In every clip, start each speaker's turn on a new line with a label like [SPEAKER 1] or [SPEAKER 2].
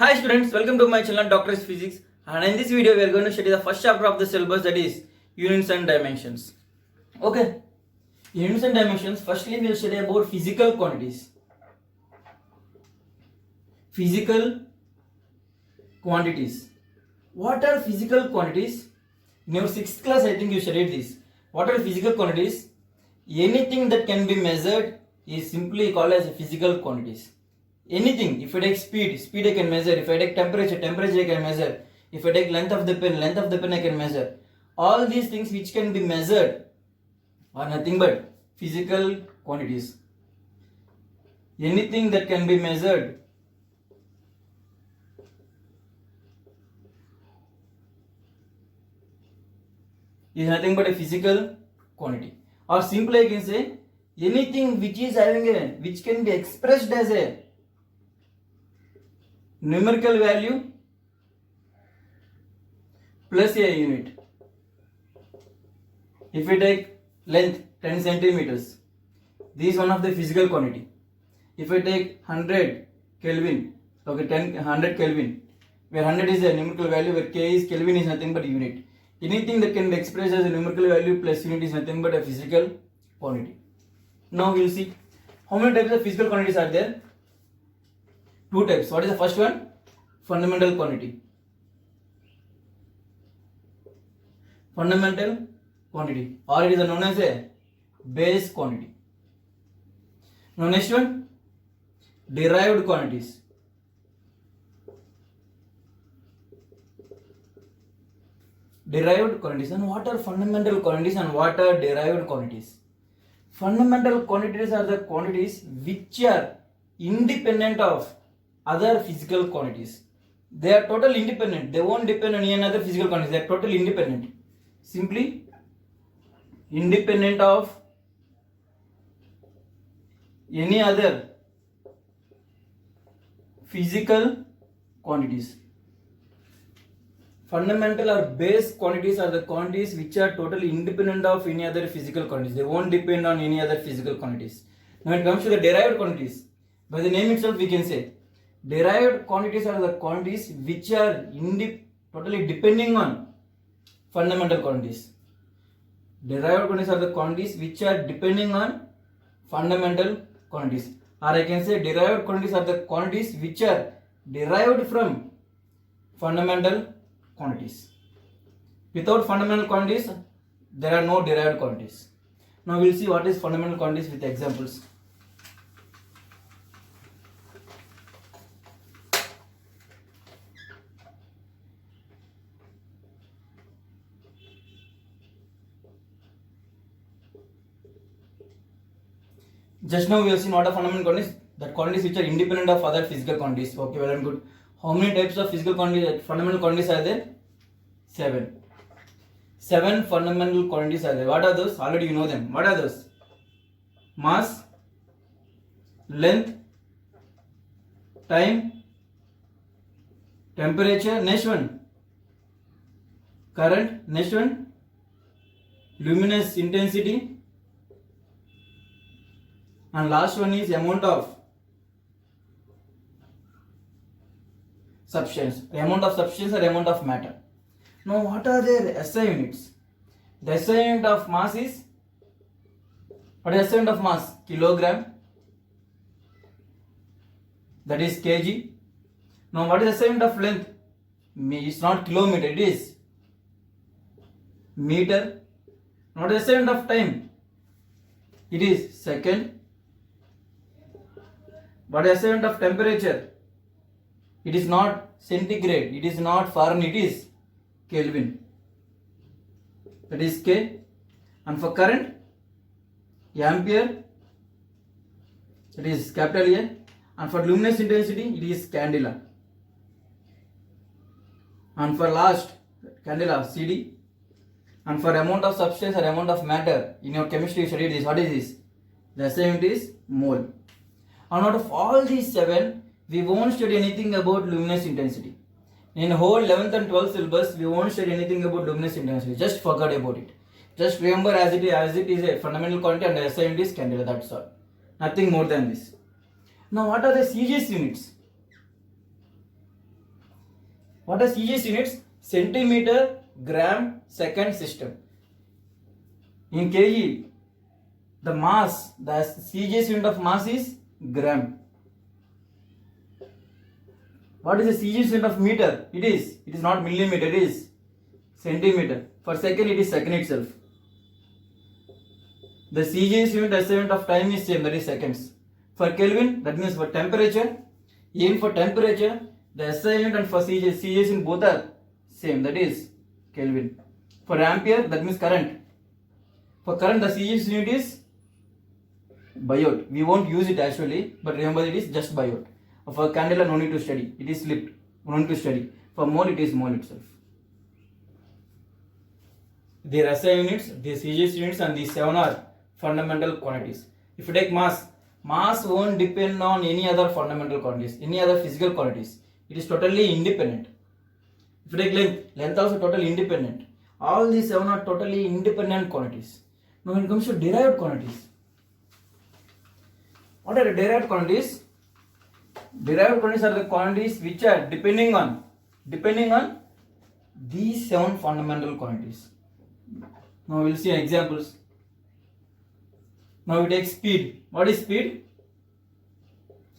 [SPEAKER 1] Hi students, welcome to my channel Dr. Physics, and in this video we are going to study the first chapter of the syllabus, that is units and dimensions. Okay, units and dimensions. Firstly we will study about physical quantities. Physical quantities. What are physical quantities? In your 6th class I think you studied this. What are physical quantities? Anything that can be measured is simply called as physical quantities. Anything, if I take speed I can measure. If I take temperature I can measure. If I take length of the pen I can measure. All these things which can be measured are nothing but physical quantities. Anything that can be measured is nothing but a physical quantity. Or simply I can say anything which is which can be expressed as a numerical value plus a unit. If we take length 10 centimeters, this is one of the physical quantity. If I take 100 Kelvin, okay, 100 Kelvin, where 100 is a numerical value, where K is Kelvin is nothing but unit. Anything that can be expressed as a numerical value plus unit is nothing but a physical quantity. Now we will see how many types of physical quantities are there. Two types. What is the first one? Fundamental quantity. Fundamental quantity, or it is known as a base quantity. Now next one, derived quantities. Derived quantities. And what are fundamental quantities and what are derived quantities? Fundamental quantities are the quantities which are independent of other physical quantities. They are totally independent. They won't depend on any other physical quantities. They are totally independent. Simply independent of any other physical quantities. Fundamental or base quantities are the quantities which are totally independent of any other physical quantities. They won't depend on any other physical quantities. Now when it comes to the derived quantities, by the name itself we can say derived quantities are the quantities which are totally depending on fundamental quantities. Derived quantities are the quantities which are depending on fundamental quantities. Or I can say derived quantities are the quantities which are derived from fundamental quantities. Without fundamental quantities, there are no derived quantities. Now we will see what is fundamental quantities with examples. Just now we have seen what are fundamental quantities, that quantities which are independent of other physical quantities. Okay, well and good. How many types of physical quantities, fundamental quantities are there? 7. 7 fundamental quantities are there. What are those? Already you know them. What are those? Mass, length, time, temperature. Next one, current. Next one, luminous intensity. And last one is amount of substance. Amount of substance or amount of matter. Now what are their SI units? The SI unit of mass is, what is SI unit of mass? Kilogram. That is kg. Now what is SI unit of length? It's not kilometer, it is meter. Now what is SI unit of time? It is second. What is SI unit of temperature? It is not centigrade, it is not Fahrenheit, it is Kelvin. That is K. And for current, ampere, that is capital A. And for luminous intensity, it is candela. And for last, candela, CD. And for amount of substance or amount of matter, in your chemistry you studied this. What is this? The SI unit is mole. And out of all these 7, we won't study anything about luminous intensity. In whole 11th and 12th syllabus, we won't study anything about luminous intensity. Just forget about it. Just remember as it is a fundamental quantity and the SI unit is candela. That's all. Nothing more than this. Now what are the CGS units? What are CGS units? Centimeter, gram, second system. In kg, the mass, the CGS unit of mass is gram. What is the CGS unit of meter? It is not millimeter, it is centimeter. For second, it is second itself. The CGS unit, SI unit of time is same, that is seconds. For Kelvin, that means for temperature. Even for temperature, the SI unit and for CGS unit both are same, that is Kelvin. For ampere, that means current. For current, the CGS unit is biot. We won't use it actually, but remember it is just biot. For candela, no need to study. It is slipped. No need to study. For mole, it is mole itself. Their SI units, the CGS units, and these 7 are fundamental quantities. If you take mass won't depend on any other fundamental quantities, any other physical quantities. It is totally independent. If you take length also totally independent. All these 7 are totally independent quantities. Now when it comes to derived quantities, what are the derived quantities? Derived quantities are the quantities which are depending on these 7 fundamental quantities. Now we will see examples. Now we take speed. What is speed?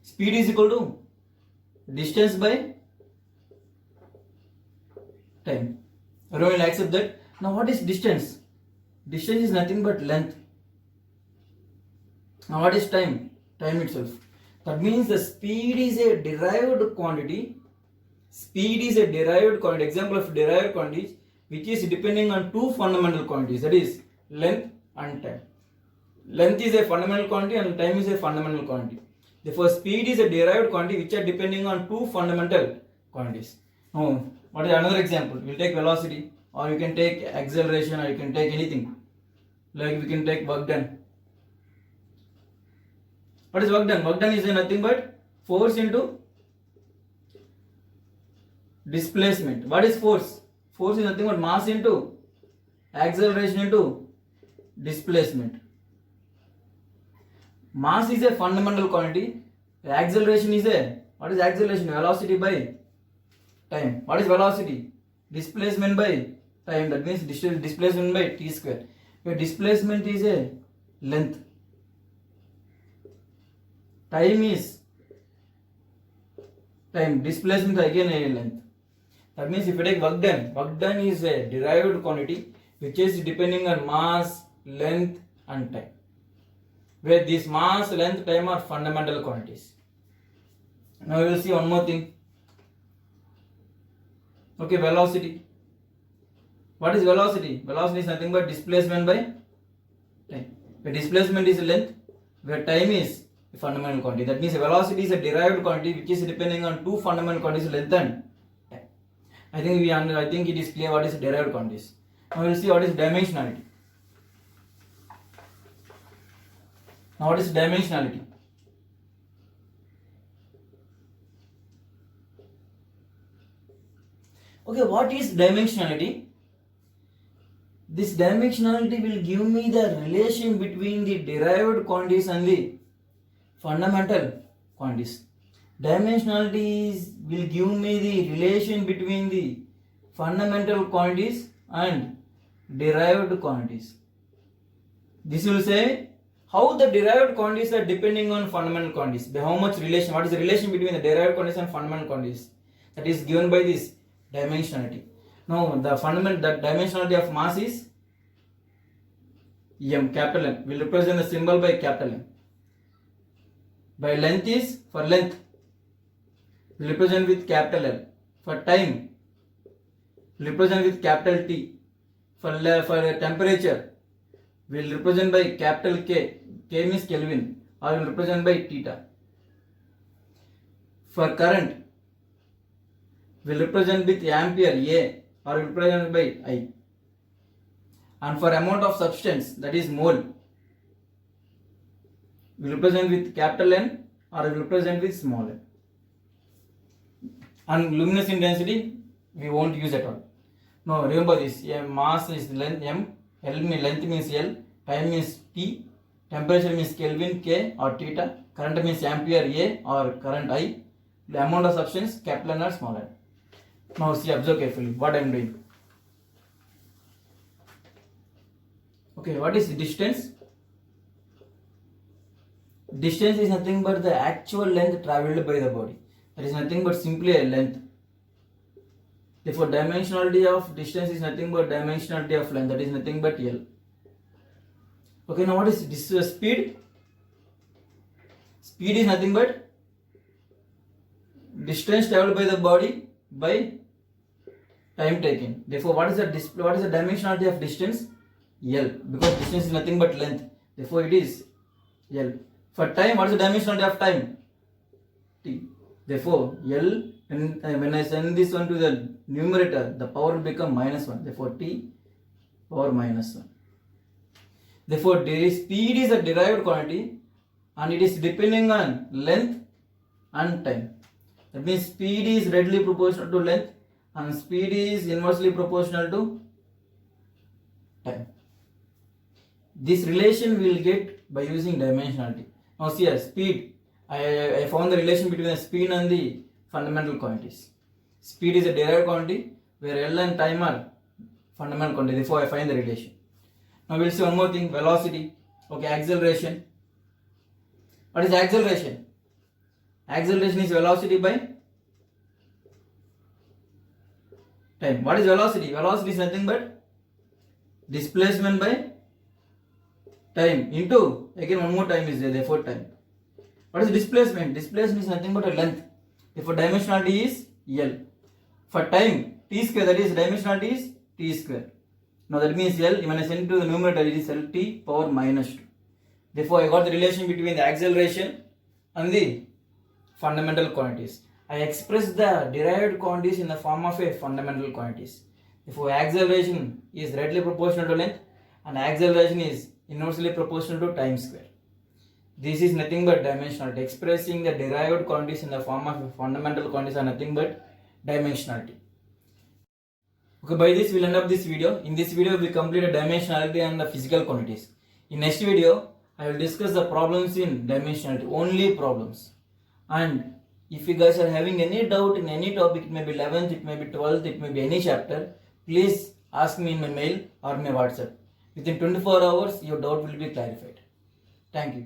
[SPEAKER 1] Speed is equal to distance by time. Everyone will accept that. Now what is distance? Distance is nothing but length. Now what is time? Time itself. That means the speed is a derived quantity. Speed is a derived quantity. Example of derived quantity which is depending on 2 fundamental quantities, that is length and time. Length is a fundamental quantity and time is a fundamental quantity. Therefore, speed is a derived quantity which are depending on 2 fundamental quantities. Now, what is another example? We will take velocity, or you can take acceleration, or you can take anything. Like we can take work done. What is work done? Work done is nothing but force into displacement. What is force? Force is nothing but mass into acceleration into displacement. Mass is a fundamental quantity. Acceleration is what is acceleration? Velocity by time. What is velocity? Displacement by time. That means displacement by t square. Your displacement is a length. Time is time. Displacement again a length. That means if you take work done is a derived quantity which is depending on mass, length and time. Where this mass, length, time are fundamental quantities. Now we will see one more thing. Okay, velocity. What is velocity? Velocity is nothing but displacement by time. Where displacement is length, where time is a fundamental quantity. That means velocity is a derived quantity which is depending on 2 fundamental quantities, length and time. I think it is clear what is derived quantities. Now we will see what is dimensionality. Now what is dimensionality? Okay, what is dimensionality? This dimensionality will give me the relation between the derived quantities and the fundamental quantities. Dimensionality will give me the relation between the fundamental quantities and derived quantities. This will say how the derived quantities are depending on fundamental quantities. By how much relation? What is the relation between the derived quantities and fundamental quantities? That is given by this dimensionality. Now the dimensionality of mass is m, capital M. Will represent the symbol by capital M. By length is for length. Will represent with capital L. For time, will represent with capital T. For temperature, will represent by capital K. K means Kelvin, or will represent by theta. For current, will represent with ampere A, or will represent by I. And for amount of substance, that is mole, will represent with capital N, or will represent with small n. And luminous intensity we won't use at all. Now remember this, mass is length m, length means L, time means T, temperature means Kelvin K or theta, current means ampere A or current I, the amount of substance capital N or small n. Now see, observe carefully what I am doing. Okay, what is distance? Distance is nothing but the actual length travelled by the body. That is nothing but simply a length. Therefore, dimensionality of distance is nothing but dimensionality of length. That is nothing but L. Okay, now what is this speed? Speed is nothing but distance travelled by the body by time taken. Therefore, what is the dimensionality of distance? L, because distance is nothing but length. Therefore, it is L. For time, what is the dimensionality of time? T. Therefore, L, when I send this one to the numerator, the power will become -1. Therefore, T power -1. Therefore, speed is a derived quantity and it is depending on length and time. That means speed is readily proportional to length and speed is inversely proportional to time. This relation we will get by using dimensionality. Now see here, speed. I found the relation between the speed and the fundamental quantities. Speed is a derived quantity where L and time are fundamental quantity. Therefore, I find the relation. Now we will see one more thing, velocity. Okay, acceleration. What is acceleration? Acceleration is velocity by time. What is velocity? Velocity is nothing but displacement by time into, again one more time is there, therefore time. What is displacement? Displacement is nothing but a length. Therefore dimensionality is L. For time, T square, that is dimensionality is T square. Now that means L, when I send to the numerator, it is Lt power -2. Therefore I got the relation between the acceleration and the fundamental quantities. I express the derived quantities in the form of a fundamental quantities. Therefore acceleration is directly proportional to length and acceleration is inversely proportional to time square. This is nothing but dimensionality. Expressing the derived quantities in the form of fundamental quantities are nothing but dimensionality. Okay, by this we will end up this video. In this video we completed dimensionality and the physical quantities. In next video I will discuss the problems in dimensionality, only problems. And if you guys are having any doubt in any topic, it may be 11th, it may be 12th, it may be any chapter, please ask me in my mail or my WhatsApp. Within 24 hours your doubt will be clarified. Thank you.